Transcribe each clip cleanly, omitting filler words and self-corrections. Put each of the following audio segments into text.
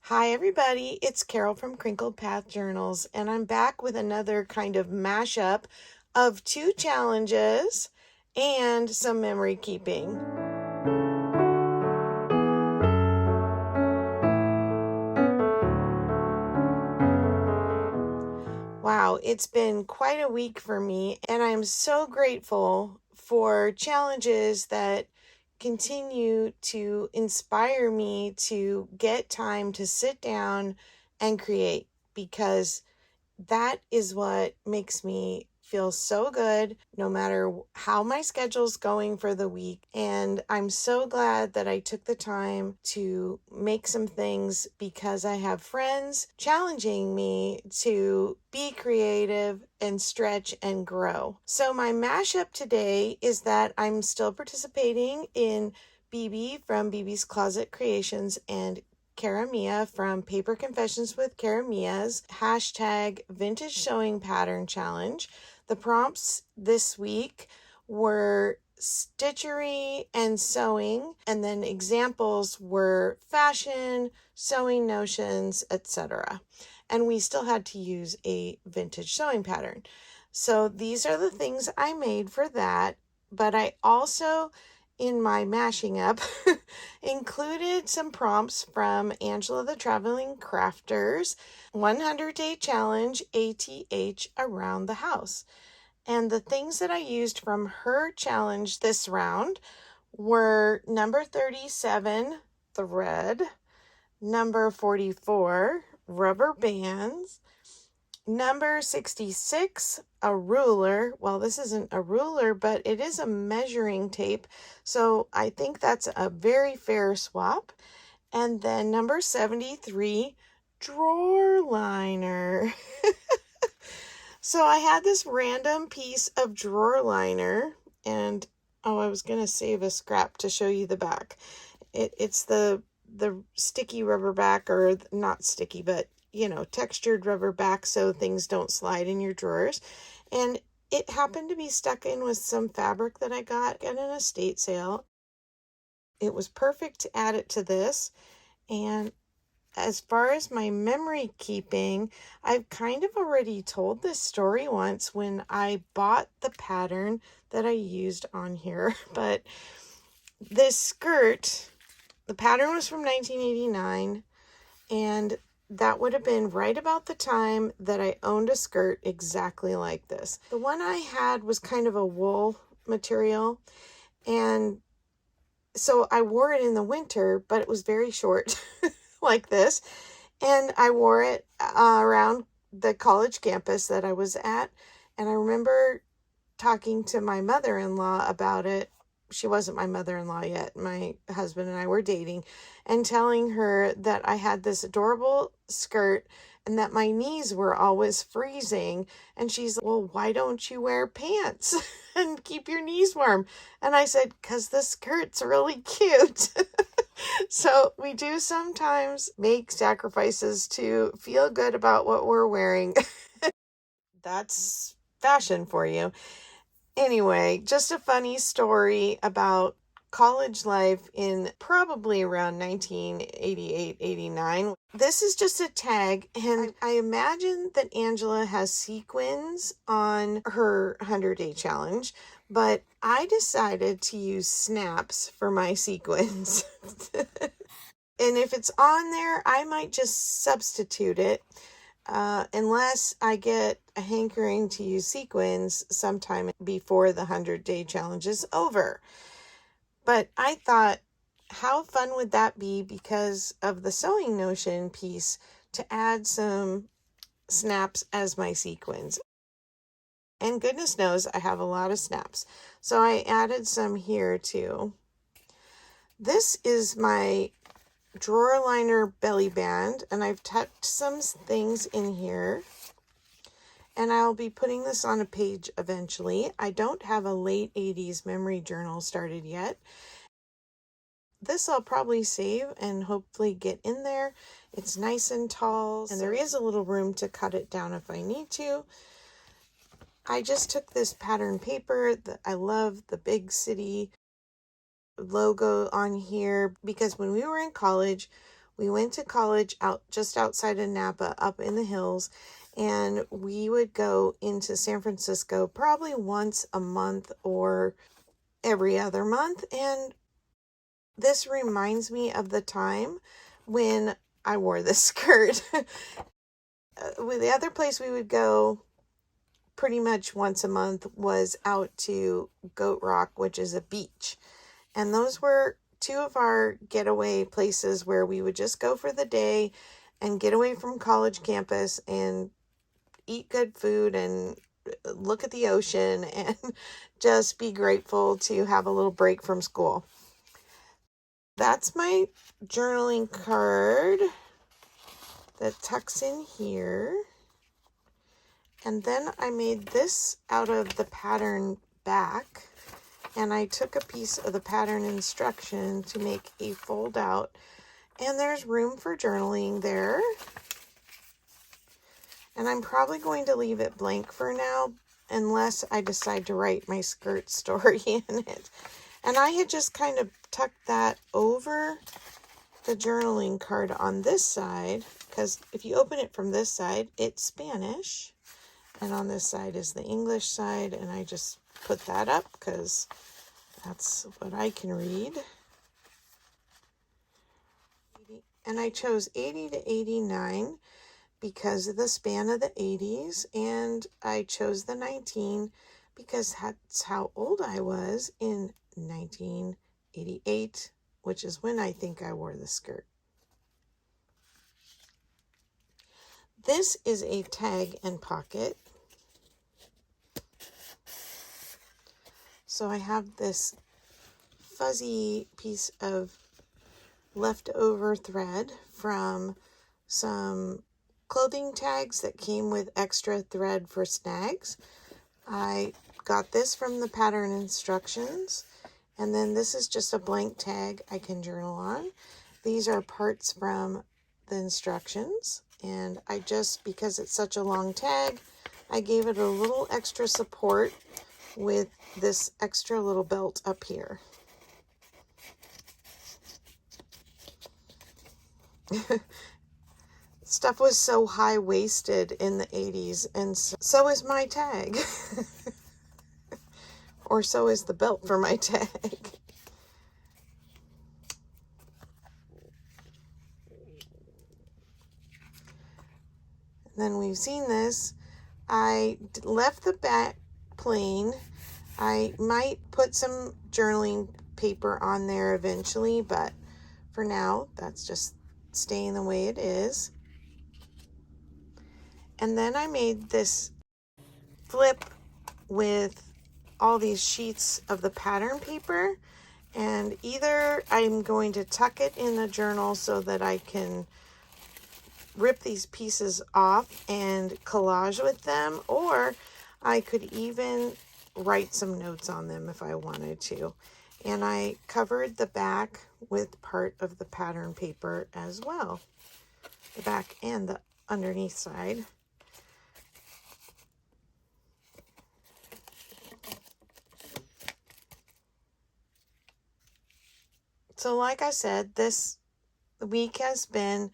Hi everybody, it's Carol from Crinkled Path Journals, and I'm back with another kind of mashup of two challenges and some memory keeping. Wow, it's been quite a week for me, and I'm so grateful for challenges that continue to inspire me to get time to sit down and create, because that is what makes me feel so good no matter how my schedule's going for the week. And I'm so glad that I took the time to make some things because I have friends challenging me to be creative and stretch and grow. So my mashup today is that I'm still participating in BB from BB's Closet Creations and Cara Mia from Paper Confessions with Cara Mia's hashtag Vintage Sewing Pattern Challenge. The prompts this week were stitchery and sewing, and then examples were fashion, sewing notions, etc. And we still had to use a vintage sewing pattern. So these are the things I made for that, but I also in my mashing up included some prompts from Angela the Traveling Crafter's 100-Day Challenge ATH Around the House. And the things that I used from her challenge this round were number 37, thread, number 44, rubber bands, number 66, a ruler. Well, this isn't a ruler, but it is a measuring tape. So I think that's a very fair swap. And then number 73, drawer liner. So I had this random piece of drawer liner, and I was going to save a scrap to show you the back. It's the sticky rubber back, or not sticky, but textured rubber back so things don't slide in your drawers. And it happened to be stuck in with some fabric that I got at an estate sale. It was perfect to add it to this. And as far as my memory keeping, I've kind of already told this story once when I bought the pattern that I used on here. But this skirt, the pattern was from 1989, and that would have been right about the time that I owned a skirt exactly like this. The one I had was kind of a wool material, and so I wore it in the winter, but it was very short like this. And I wore it around the college campus that I was at. And I remember talking to my mother-in-law about it. She wasn't my mother-in-law yet. My husband and I were dating, and telling her that I had this adorable skirt and that my knees were always freezing. And she's like, well, why don't you wear pants and keep your knees warm? And I said, because the skirt's really cute. So we do sometimes make sacrifices to feel good about what we're wearing. That's fashion for you. Anyway, just a funny story about college life in probably around 1988, 89. This is just a tag, and I imagine that Angela has sequins on her 100-day challenge, but I decided to use snaps for my sequins. And if it's on there, I might just substitute it. Unless I get a hankering to use sequins sometime before the 100-day challenge is over. But I thought, how fun would that be because of the sewing notion piece to add some snaps as my sequins. And goodness knows I have a lot of snaps. So I added some here too. This is my drawer liner belly band, and I've tucked some things in here, and I'll be putting this on a page eventually. I don't have a late 80s memory journal started yet. This I'll probably save and hopefully get in there. It's nice and tall, and there is a little room to cut it down if I need to. I just took this pattern paper. I love the big city logo on here because when we were in college, We went to college out just outside of Napa, up in the hills, and we would go into San Francisco probably once a month or every other month. And this reminds me of the time when I wore this skirt. The other place we would go pretty much once a month was out to Goat Rock, which is a beach. And those were two of our getaway places where we would just go for the day and get away from college campus and eat good food and look at the ocean and just be grateful to have a little break from school. That's my journaling card that tucks in here. And then I made this out of the pattern back, and I took a piece of the pattern instruction to make a fold out, and there's room for journaling there. And I'm probably going to leave it blank for now unless I decide to write my skirt story in it. And I had just kind of tucked that over the journaling card on this side, because if you open it from this side, it's Spanish. And on this side is the English side, and I just put that up because that's what I can read. And I chose 80 to 89 because of the span of the 80s, and I chose the 19 because that's how old I was in 1988, which is when I think I wore the skirt. This is a tag and pocket. So I have this fuzzy piece of leftover thread from some clothing tags that came with extra thread for snags. I got this from the pattern instructions, and then this is just a blank tag I can journal on. These are parts from the instructions, and I just, because it's such a long tag, I gave it a little extra support with this extra little belt up here. Stuff was so high-waisted in the 80s, and so is my tag. Or so is the belt for my tag. And then we've seen this. I left the back plain. I might put some journaling paper on there eventually, but for now, that's just staying the way it is. And then I made this flip with all these sheets of the pattern paper, and either I'm going to tuck it in the journal so that I can rip these pieces off and collage with them, or I could even write some notes on them if I wanted to. And I covered the back with part of the pattern paper as well, the back and the underneath side. So like I said, this week has been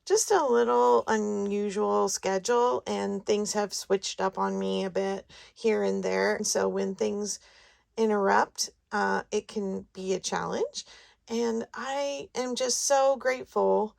just a little unusual schedule, and things have switched up on me a bit here and there. So when things interrupt, it can be a challenge. And I am just so grateful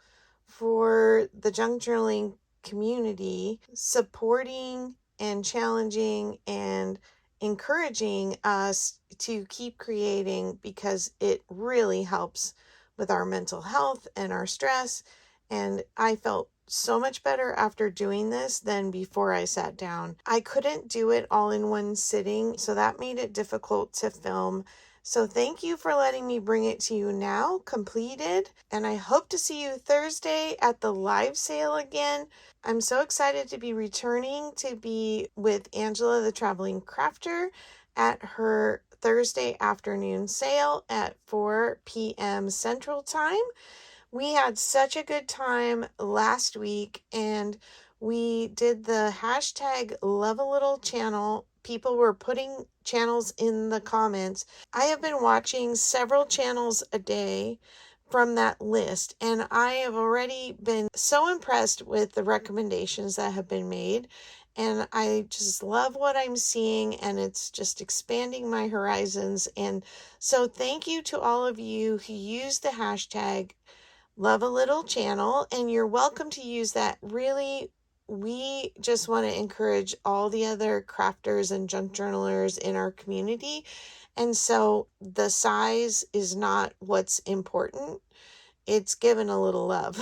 for the junk journaling community supporting and challenging and encouraging us to keep creating, because it really helps with our mental health and our stress. And I felt so much better after doing this than before I sat down. I couldn't do it all in one sitting, so that made it difficult to film. So thank you for letting me bring it to you now, completed. And I hope to see you Thursday at the live sale again. I'm so excited to be returning to be with Angela, the Traveling Crafter, at her Thursday afternoon sale at 4 p.m. Central Time. We had such a good time last week, and we did the hashtag Love a Little channel. People were putting channels in the comments. I have been watching several channels a day, from that list. And I have already been so impressed with the recommendations that have been made. And I just love what I'm seeing, and it's just expanding my horizons. And so thank you to all of you who use the hashtag Love a Little Channel, and you're welcome to use that. Really, we just want to encourage all the other crafters and junk journalers in our community. And so the size is not what's important. It's given a little love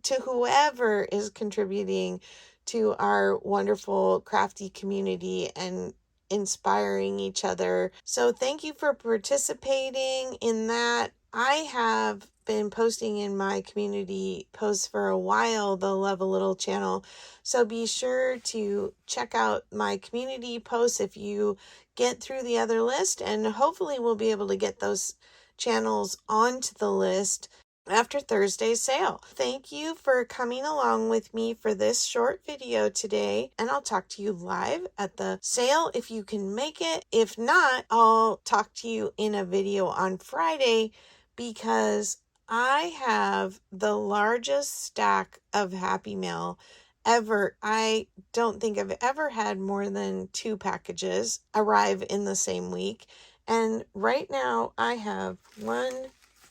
to whoever is contributing to our wonderful crafty community and inspiring each other. So thank you for participating in that. I have been posting in my community posts for a while, the Love a Little channel. So be sure to check out my community posts if you get through the other list, and hopefully we'll be able to get those channels onto the list after Thursday's sale. Thank you for coming along with me for this short video today, and I'll talk to you live at the sale if you can make it. If not, I'll talk to you in a video on Friday, because I have the largest stack of Happy Mail ever. I don't think I've ever had more than 2 packages arrive in the same week. And right now I have 1,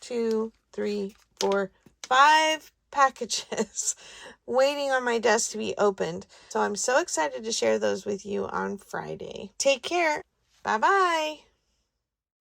2, 3, 4, 5 packages waiting on my desk to be opened. So I'm so excited to share those with you on Friday. Take care. Bye-bye.